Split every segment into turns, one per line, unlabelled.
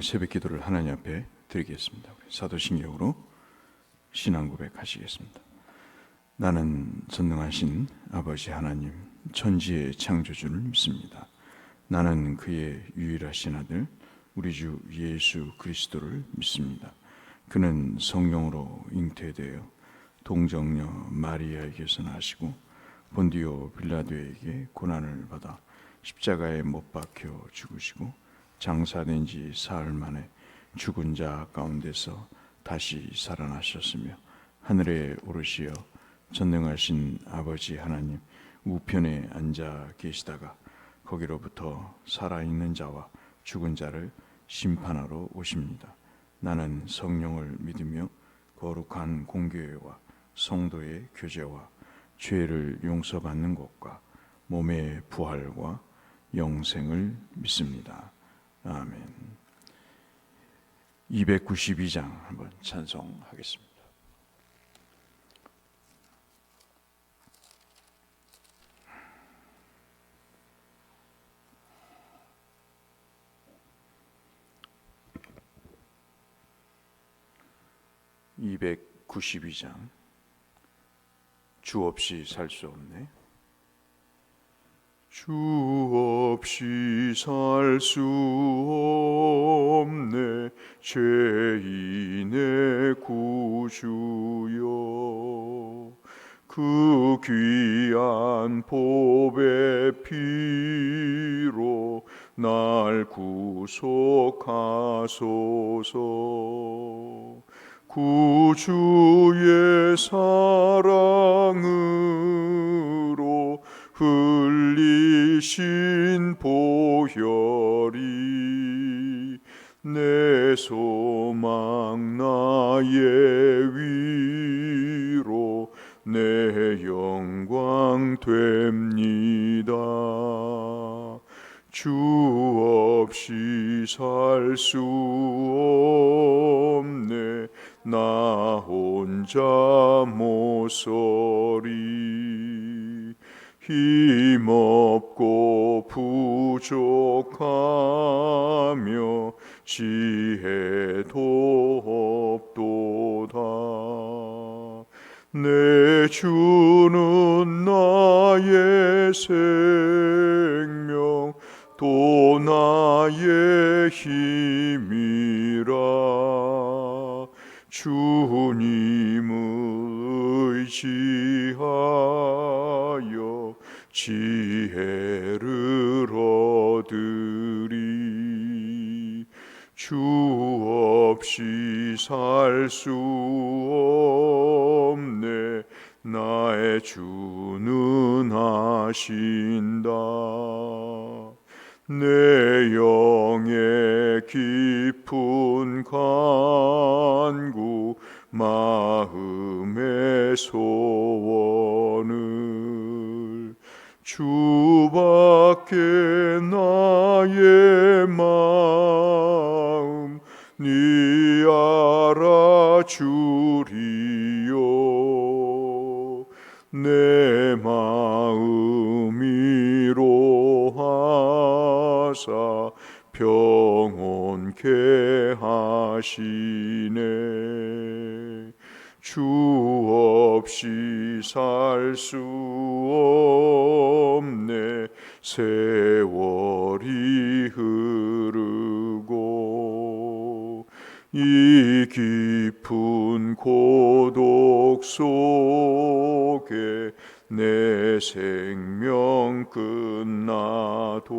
새벽 기도를 하나님 앞에 드리겠습니다. 사도신경으로 신앙 고백하시겠습니다. 나는 전능하신 아버지 하나님, 천지의 창조주를 믿습니다. 나는 그의 유일하신 아들 우리 주 예수 그리스도를 믿습니다. 그는 성령으로 잉태되어 동정녀 마리아에게서 나시고 본디오 빌라도에게 고난을 받아 십자가에 못 박혀 죽으시고 장사된 지 사흘 만에 죽은 자 가운데서 다시 살아나셨으며 하늘에 오르시어 전능하신 아버지 하나님 우편에 앉아 계시다가 거기로부터 살아있는 자와 죽은 자를 심판하러 오십니다. 나는 성령을 믿으며 거룩한 공교회와 성도의 교제와 죄를 용서받는 것과 몸의 부활과 영생을 믿습니다. 아멘. 292장 한번 찬송하겠습니다. (292장) 주 없이 살 수 없네. 주 없이 살 수 없네. 죄인의 구주여, 그 귀한 보배 피로 날 구속하소서. 구주의 사랑으로 흘리신 보혈이 내 소망 나의 위로 내 영광 됩니다. 주 없이 살 수 없네. 나 혼자 못 서리. 힘없고 부족하며 지혜도 없도다. 내 주는 나의 생명 또 나의 힘이라. 주님을 의지하여 지혜를 얻으리. 주 없이 살 수 없네. 나의 주는 하신다. 내 영의 깊은 간구 마음의 소원을 주밖에 나의 마음 네 알아주리요. 내 마음 위로하사 평온케 하시네. 주 없이 살 수 없네. 세월이 흐르고 이 깊은 고독 속에 내 생명 끝나도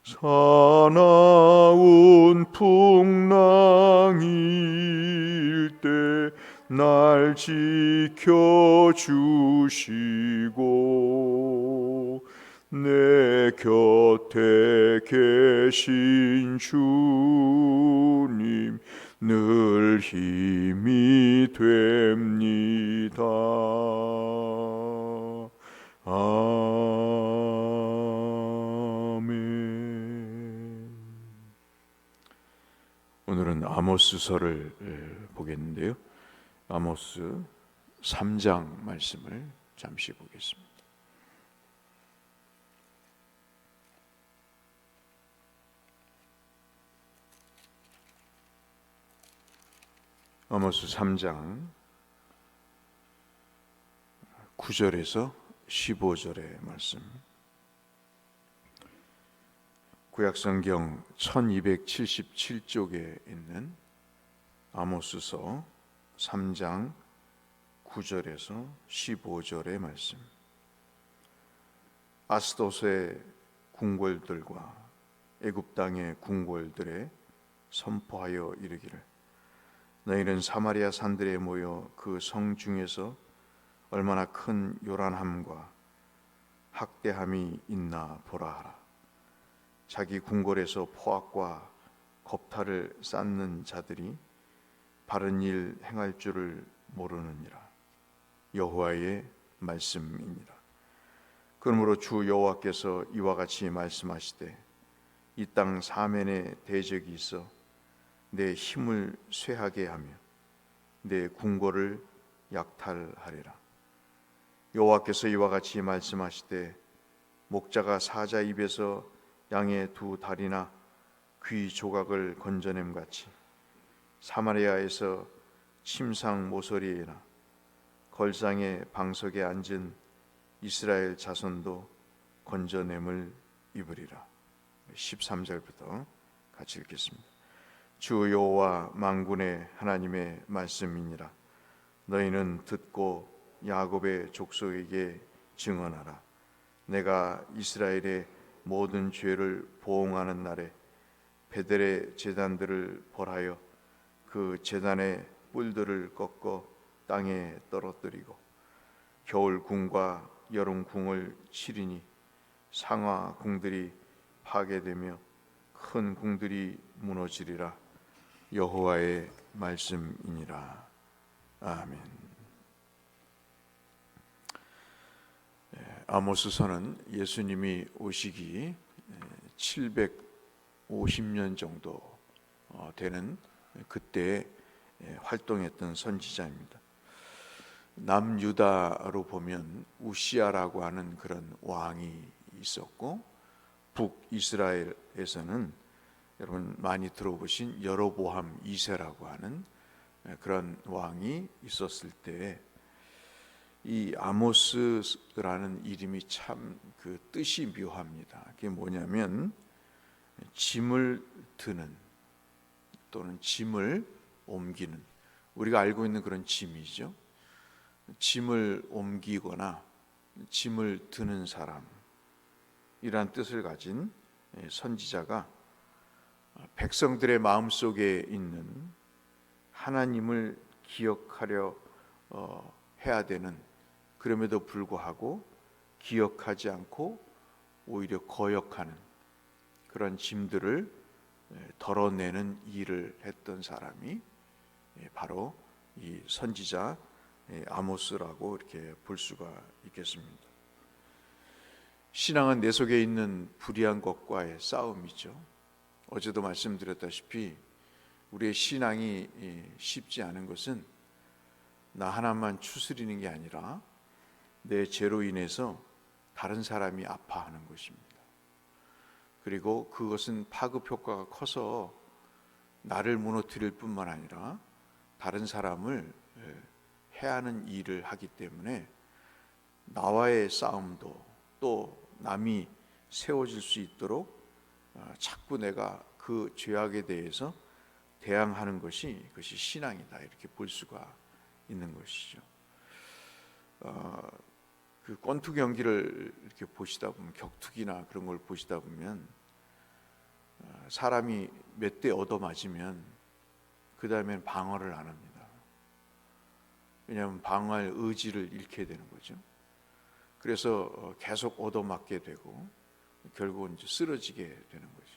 사나운 풍랑일 때 날 지켜주시고 내 곁에 계신 주님 늘 힘이 됩니다. 아멘. 오늘은 아모스서를 보겠는데요. 아모스 3장 말씀을 잠시 보겠습니다. 아모스 3장 9절에서 15절의 말씀. 구약성경 1277쪽에 있는 아모스서 3장 9절에서 15절의 말씀. 아스도스의 궁궐들과 애굽 땅의 궁궐들에 선포하여 이르기를, 너희는 사마리아 산들에 모여 그 성 중에서 얼마나 큰 요란함과 학대함이 있나 보라 하라. 자기 궁궐에서 포악과 겁탈을 쌓는 자들이 바른 일 행할 줄을 모르느니라. 여호와의 말씀이니라. 그러므로 주 여호와께서 이와 같이 말씀하시되, 이 땅 사면에 대적이 있어 내 힘을 쇠하게 하며 내 궁궐을 약탈하리라. 여호와께서 이와 같이 말씀하시되, 목자가 사자 입에서 양의 두 다리나 귀 조각을 건져냄 같이 사마리아에서 침상 모서리에나 걸상의 방석에 앉은 이스라엘 자손도 건져냄을 입으리라. 13절부터 같이 읽겠습니다. 주 여호와 만군의 하나님의 말씀이니라. 너희는 듣고 야곱의 족속에게 증언하라. 내가 이스라엘의 모든 죄를 보응하는 날에 베델의 제단들을 벌하여 그 제단의 뿔들을 꺾어 땅에 떨어뜨리고 겨울 궁과 여름 궁을 치리니 상하 궁들이 파괴되며 큰 궁들이 무너지리라. 여호와의 말씀이니라. 아멘. 아모스서는 예수님이 오시기 750년 정도 되는 그때 활동했던 선지자입니다. 남유다로 보면 우시아라고 하는 그런 왕이 있었고, 북이스라엘에서는 여러분 많이 들어보신 여로보암 2세라고 하는 그런 왕이 있었을 때, 이 아모스라는 이름이 참 그 뜻이 묘합니다. 그게 뭐냐면 짐을 드는 또는 짐을 옮기는, 우리가 알고 있는 그런 짐이죠. 짐을 옮기거나 짐을 드는 사람이란 뜻을 가진 선지자가 백성들의 마음속에 있는 하나님을 기억하려 해야 되는, 그럼에도 불구하고 기억하지 않고 오히려 거역하는 그런 짐들을 덜어내는 일을 했던 사람이 바로 이 선지자 아모스라고 이렇게 볼 수가 있겠습니다. 신앙은 내 속에 있는 불의한 것과의 싸움이죠. 어제도 말씀드렸다시피 우리의 신앙이 쉽지 않은 것은 나 하나만 추스리는 게 아니라 내 죄로 인해서 다른 사람이 아파하는 것입니다. 그리고 그것은 파급 효과가 커서 나를 무너뜨릴 뿐만 아니라 다른 사람을 해하는 일을 하기 때문에 나와의 싸움도 또 남이 세워질 수 있도록 자꾸 내가 그 죄악에 대해서 대항하는 것이, 그것이 신앙이다, 이렇게 볼 수가 있는 것이죠. 그 권투 경기를 이렇게 보시다 보면, 격투기나 그런 걸 보시다 보면 사람이 몇 대 얻어맞으면 그 다음엔 방어를 안 합니다. 왜냐하면 방어할 의지를 잃게 되는 거죠. 그래서 계속 얻어맞게 되고 결국은 이제 쓰러지게 되는 거죠.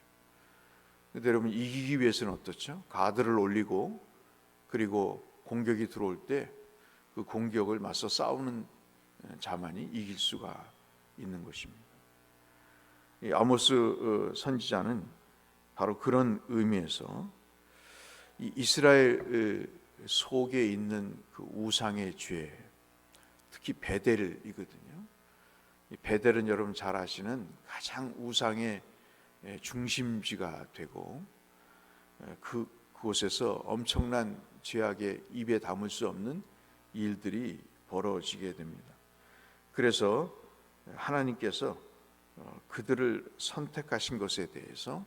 그런데 여러분, 이기기 위해서는 어떻죠? 가드를 올리고 그리고 공격이 들어올 때 그 공격을 맞서 싸우는 자만이 이길 수가 있는 것입니다. 이 아모스 선지자는 바로 그런 의미에서 이 이스라엘 속에 있는 그 우상의 죄, 특히 베델이거든요. 이 베델은 여러분 잘 아시는 가장 우상의 중심지가 되고, 그곳에서 엄청난 죄악의 입에 담을 수 없는 일들이 벌어지게 됩니다. 그래서 하나님께서 그들을 선택하신 것에 대해서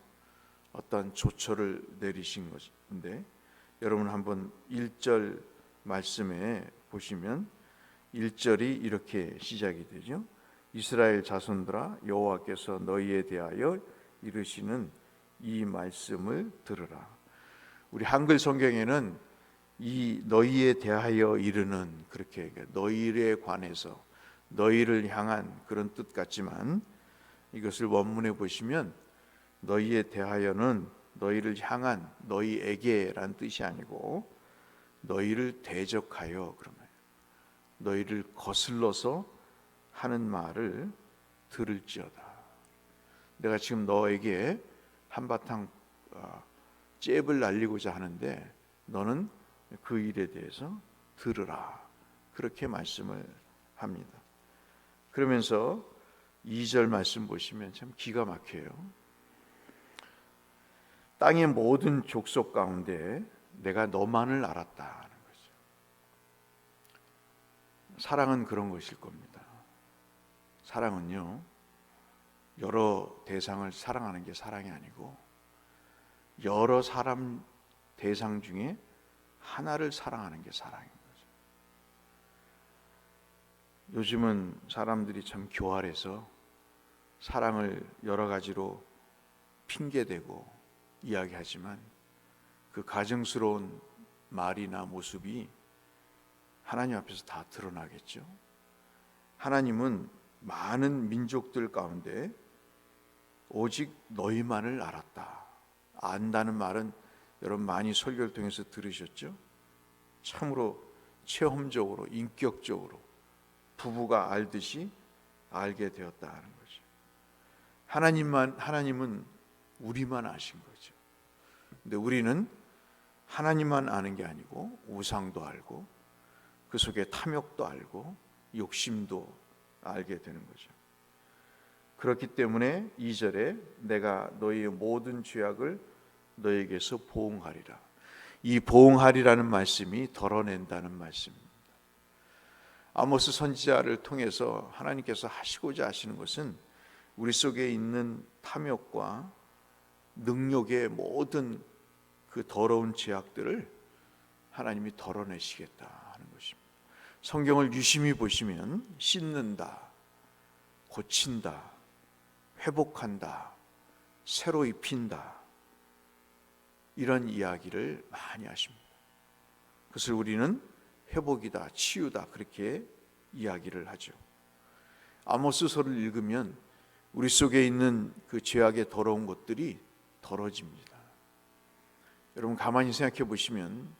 어떤 조처를 내리신 것인데, 여러분 한번 1절 말씀에 보시면 1절이 이렇게 시작이 되죠. 이스라엘 자손들아, 여호와께서 너희에 대하여 이르시는 이 말씀을 들으라. 우리 한글 성경에는 이 너희에 대하여 이르는, 그렇게 너희에 관해서 너희를 향한 그런 뜻 같지만, 이것을 원문에 보시면 너희에 대하여는 너희를 향한, 너희에게란 뜻이 아니고 너희를 대적하여, 그러면 너희를 거슬러서 하는 말을 들을지어다. 내가 지금 너에게 한바탕 잽을 날리고자 하는데 너는 그 일에 대해서 들으라, 그렇게 말씀을 합니다. 그러면서 2절 말씀 보시면 참 기가 막혀요. 땅의 모든 족속 가운데 내가 너만을 알았다 하는 거죠. 사랑은 그런 것일 겁니다. 사랑은요, 여러 대상을 사랑하는 게 사랑이 아니고 여러 사람 대상 중에 하나를 사랑하는 게 사랑인 거죠. 요즘은 사람들이 참 교활해서 사랑을 여러 가지로 핑계대고 이야기하지만 그 가증스러운 말이나 모습이 하나님 앞에서 다 드러나겠죠. 하나님은 많은 민족들 가운데 오직 너희만을 알았다. 안다는 말은 여러분 많이 설교를 통해서 들으셨죠? 참으로 체험적으로, 인격적으로 부부가 알듯이 알게 되었다 하는 거죠. 하나님은 우리만 아신 거죠. 근데 우리는 하나님만 아는 게 아니고 우상도 알고 그 속에 탐욕도 알고 욕심도 알게 되는 거죠. 그렇기 때문에 2절에 내가 너희의 모든 죄악을 너희에게서 보응하리라. 이 보응하리라는 말씀이 덜어낸다는 말씀입니다. 아모스 선지자를 통해서 하나님께서 하시고자 하시는 것은 우리 속에 있는 탐욕과 능욕의 모든 그 더러운 죄악들을 하나님이 덜어내시겠다 하는 것입니다. 성경을 유심히 보시면 씻는다, 고친다, 회복한다, 새로 입힌다, 이런 이야기를 많이 하십니다. 그것을 우리는 회복이다, 치유다, 그렇게 이야기를 하죠. 아모스서를 읽으면 우리 속에 있는 그 죄악의 더러운 것들이 덜어집니다. 여러분 가만히 생각해 보시면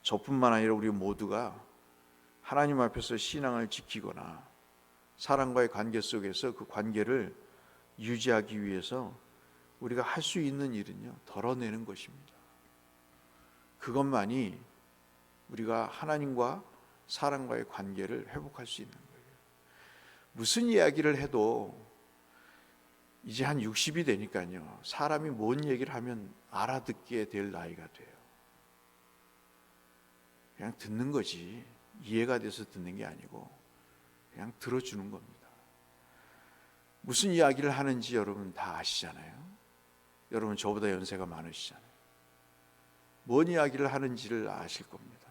저뿐만 아니라 우리 모두가 하나님 앞에서 신앙을 지키거나 사람과의 관계 속에서 그 관계를 유지하기 위해서 우리가 할 수 있는 일은요, 덜어내는 것입니다. 그것만이 우리가 하나님과 사람과의 관계를 회복할 수 있는 거예요. 무슨 이야기를 해도 이제 한 60이 되니까요, 사람이 뭔 얘기를 하면 알아듣게 될 나이가 돼요. 그냥 듣는 거지, 이해가 돼서 듣는 게 아니고 그냥 들어주는 겁니다. 무슨 이야기를 하는지 여러분 다 아시잖아요. 여러분 저보다 연세가 많으시잖아요. 뭔 이야기를 하는지를 아실 겁니다.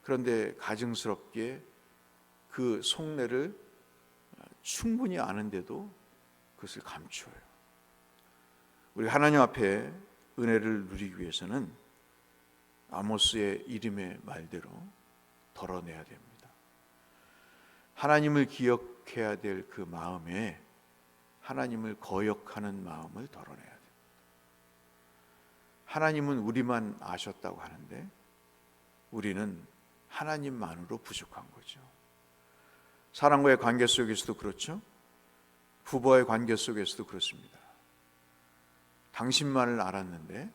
그런데 가증스럽게 그 속내를 충분히 아는데도 그것을 감추어요. 우리 하나님 앞에 은혜를 누리기 위해서는 아모스의 이름의 말대로 덜어내야 됩니다. 하나님을 기억해야 될 그 마음에 하나님을 거역하는 마음을 덜어내야 됩니다. 하나님은 우리만 아셨다고 하는데 우리는 하나님만으로 부족한 거죠. 사람과의 관계 속에서도 그렇죠. 부부와의 관계 속에서도 그렇습니다. 당신만을 알았는데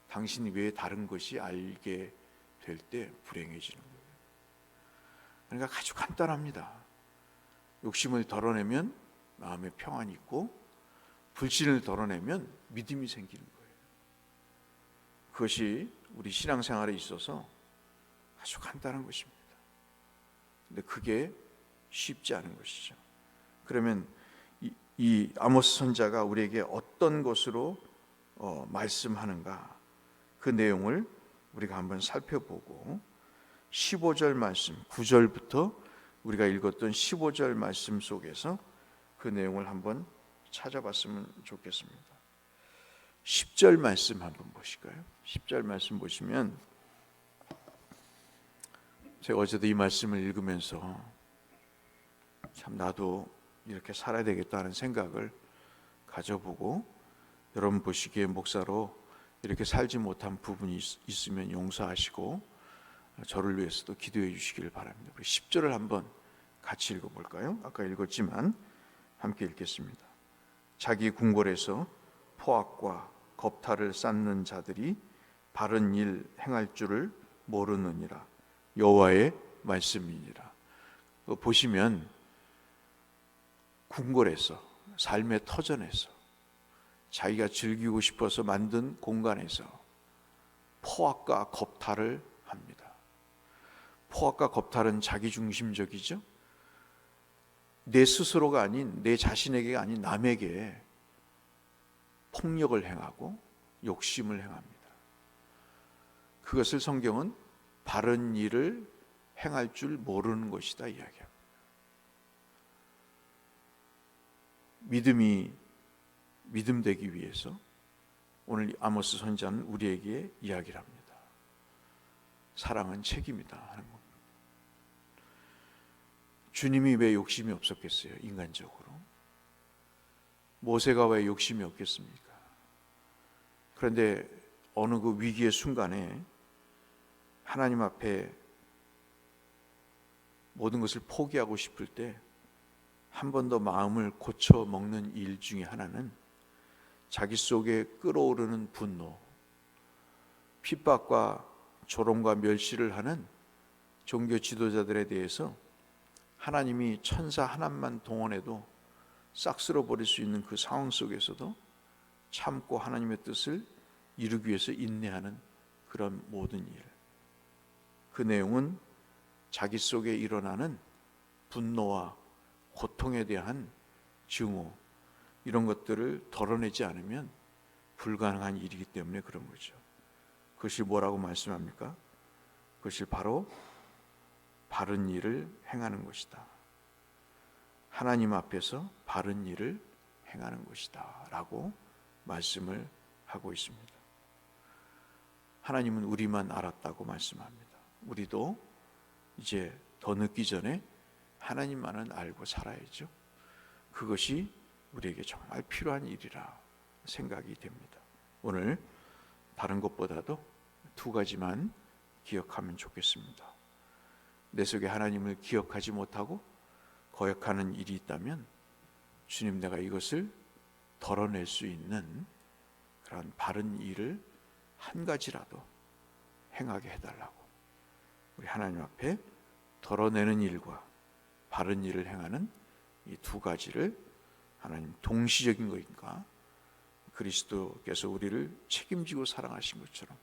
당신 외에 다른 것이 알게 될 때 불행해지는 거예요. 그러니까 아주 간단합니다. 욕심을 덜어내면 마음에 평안이 있고 불신을 덜어내면 믿음이 생기는 거예요. 그것이 우리 신앙생활에 있어서 아주 간단한 것입니다. 근데 그게 쉽지 않은 것이죠. 그러면 이 아모스 선자가 우리에게 어떤 것으로 말씀하는가, 그 내용을 우리가 한번 살펴보고 15절 말씀, 9절부터 우리가 읽었던 15절 말씀 속에서 그 내용을 한번 찾아봤으면 좋겠습니다. 10절 말씀 한번 보실까요? 10절 말씀 보시면, 제가 어제도 이 말씀을 읽으면서 참 나도 이렇게 살아야 되겠다는 생각을 가져보고, 여러분 보시기에 목사로 이렇게 살지 못한 부분이 있으면 용서하시고 저를 위해서도 기도해 주시기를 바랍니다. 우리 10절을 한번 같이 읽어볼까요? 아까 읽었지만 함께 읽겠습니다. 자기 궁궐에서 포악과 겁탈을 쌓는 자들이 바른 일 행할 줄을 모르느니라. 여호와의 말씀이니라. 보시면 궁궐에서, 삶의 터전에서, 자기가 즐기고 싶어서 만든 공간에서 포악과 겁탈을 합니다. 포악과 겁탈은 자기중심적이죠. 내 스스로가 아닌, 내 자신에게가 아닌 남에게 폭력을 행하고 욕심을 행합니다. 그것을 성경은 바른 일을 행할 줄 모르는 것이다 이야기합니다. 믿음 되기 위해서 오늘 아모스 선지자는 우리에게 이야기를 합니다. 사랑은 책임이다 하는 겁니다. 주님이 왜 욕심이 없었겠어요? 인간적으로. 모세가 왜 욕심이 없겠습니까? 그런데 어느 그 위기의 순간에 하나님 앞에 모든 것을 포기하고 싶을 때 한 번 더 마음을 고쳐 먹는 일 중에 하나는 자기 속에 끓어오르는 분노, 핍박과 조롱과 멸시를 하는 종교 지도자들에 대해서 하나님이 천사 하나만 동원해도 싹 쓸어버릴 수 있는 그 상황 속에서도 참고 하나님의 뜻을 이루기 위해서 인내하는 그런 모든 일, 그 내용은 자기 속에 일어나는 분노와 고통에 대한 증오, 이런 것들을 덜어내지 않으면 불가능한 일이기 때문에 그런 거죠. 그것이 뭐라고 말씀합니까? 그것이 바로 바른 일을 행하는 것이다. 하나님 앞에서 바른 일을 행하는 것이다 라고 말씀을 하고 있습니다. 하나님은 우리만 알았다고 말씀합니다. 우리도 이제 더 늦기 전에 하나님만은 알고 살아야죠. 그것이 우리에게 정말 필요한 일이라 생각이 됩니다. 오늘 다른 것보다도 두 가지만 기억하면 좋겠습니다. 내 속에 하나님을 기억하지 못하고 거역하는 일이 있다면 주님, 내가 이것을 덜어낼 수 있는 그런 바른 일을 한 가지라도 행하게 해달라고, 우리 하나님 앞에 덜어내는 일과 바른 일을 행하는 이 두 가지를 하나님 동시적인 거니까 그리스도께서 우리를 책임지고 사랑하신 것처럼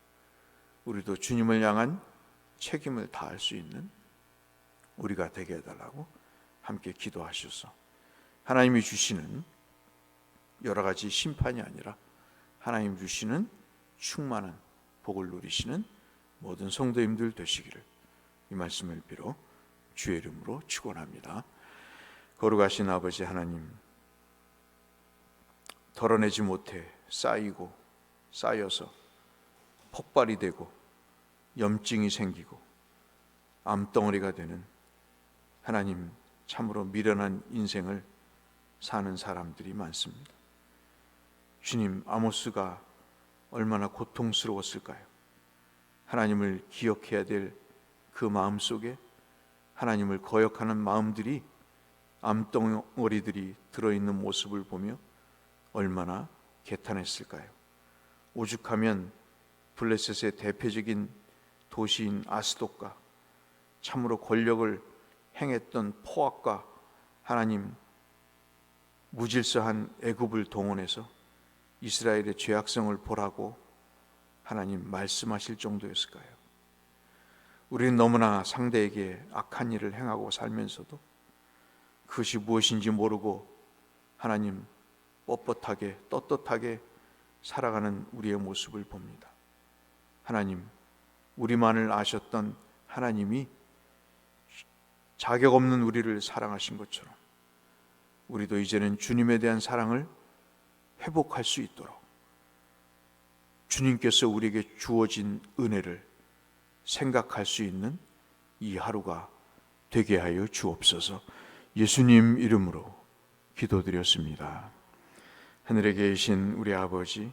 우리도 주님을 향한 책임을 다할 수 있는 우리가 되게 해달라고 함께 기도하셔서 하나님이 주시는 여러 가지 심판이 아니라 하나님 주시는 충만한 복을 누리시는 모든 성도님들 되시기를 이 말씀을 빌어 주의 이름으로 축원합니다. 거룩하신 아버지 하나님, 덜어내지 못해 쌓이고 쌓여서 폭발이 되고 염증이 생기고 암덩어리가 되는 하나님, 참으로 미련한 인생을 사는 사람들이 많습니다. 주님, 아모스가 얼마나 고통스러웠을까요? 하나님을 기억해야 될 그 마음 속에 하나님을 거역하는 마음들이, 암덩어리들이 들어있는 모습을 보며 얼마나 개탄했을까요? 오죽하면 블레셋의 대표적인 도시인 아스돗과 참으로 권력을 행했던 포악과 하나님 무질서한 애굽을 동원해서 이스라엘의 죄악성을 보라고 하나님 말씀하실 정도였을까요? 우리는 너무나 상대에게 악한 일을 행하고 살면서도 그것이 무엇인지 모르고 하나님 뻣뻣하게 떳떳하게 살아가는 우리의 모습을 봅니다. 하나님, 우리만을 아셨던 하나님이 자격 없는 우리를 사랑하신 것처럼 우리도 이제는 주님에 대한 사랑을 회복할 수 있도록 주님께서 우리에게 주어진 은혜를 생각할 수 있는 이 하루가 되게 하여 주옵소서. 예수님 이름으로 기도드렸습니다. 하늘에 계신 우리 아버지,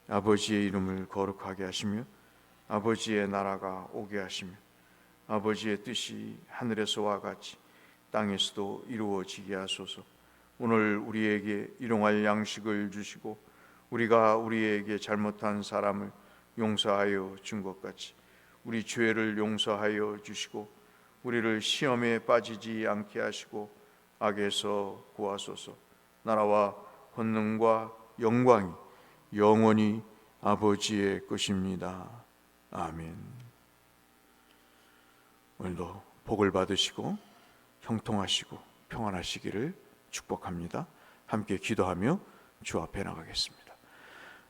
아버지의 이름을 거룩하게 하시며 아버지의 나라가 오게 하시며 아버지의 뜻이 하늘에서와 같이 땅에서도 이루어지게 하소서. 오늘 우리에게 일용할 양식을 주시고 우리가 우리에게 잘못한 사람을 용서하여 준 것 같이 우리 죄를 용서하여 주시고 우리를 시험에 빠지지 않게 하시고 악에서 구하소서. 나라와 권능과 영광이 영원히 아버지의 것입니다. 아멘. 오늘도 복을 받으시고 형통하시고 평안하시기를 축복합니다. 함께 기도하며 주 앞에 나가겠습니다.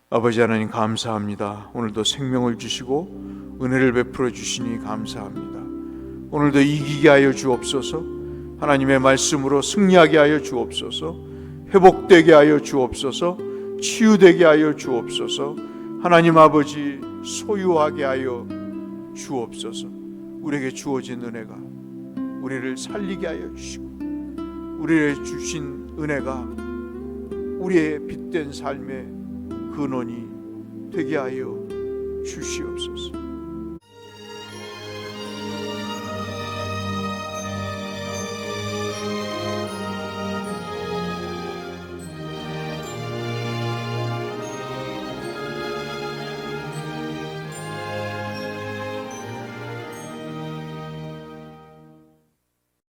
아버지 하나님 감사합니다. 오늘도 생명을 주시고 은혜를 베풀어 주시니 감사합니다. 오늘도 이기게 하여 주옵소서. 하나님의 말씀으로 승리하게 하여 주옵소서. 회복되게 하여 주옵소서. 치유되게 하여 주옵소서. 하나님 아버지 소유하게 하여 주옵소서. 우리에게 주어진 은혜가 우리를 살리게 하여 주시고 우리에게 주신 은혜가 우리의 빛된 삶의 근원이 되게 하여 주시옵소서.